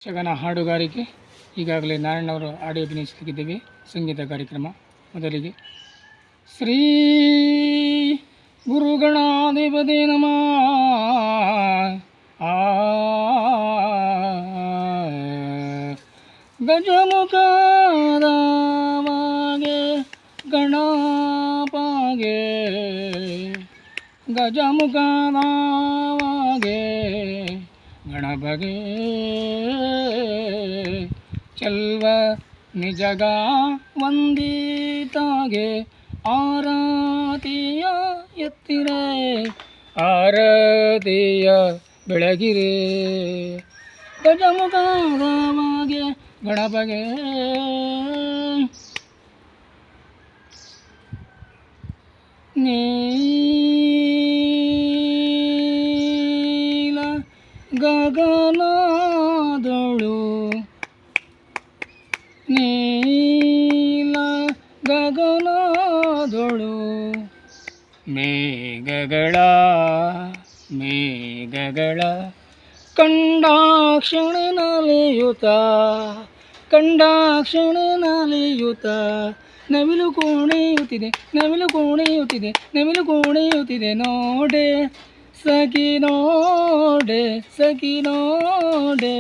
ಯಕ್ಷಗಾನ ಹಾಡುಗಾರಿಕೆ ಈಗಾಗಲೇ ನಾರಾಯಣವರು ಹಾಡಿ ಅಭಿನಯಿಸಲಿಕ್ಕಿದ್ದೇವೆ. ಸಂಗೀತ ಕಾರ್ಯಕ್ರಮ ಮೊದಲಿಗೆ ಶ್ರೀ ಗುರುಗಣಾಧಿಪತಿ ನಮಃ. ಗಜಮುಖದವಾಗೆ ಗಣಪಗೆ ಗಜಮುಖದವಾಗೆ ಗಣಪಗೆ ಚೆಲ್ವ ನಿಜಗ ವಂದಿತಾಗೆ ಆರತಿಯ ಎತ್ತಿರೆ ಆರತಿಯ ಬೆಳಗಿರೆ ಗಜಮುಖದವಾಗೆ ಗಣಪಗೆ ನೀಲ ಗಗನದಳು ನೀಲ ಗಗನದಳು ಮೇಘಗಳ ಕಂಡಾಕ್ಷಣ ನಲಿಯುತ ನವಿಲು ಕೋಣೆಯುತ್ತಿದೆ ನೋಡೆ ಸಖಿ ನೋಡೆ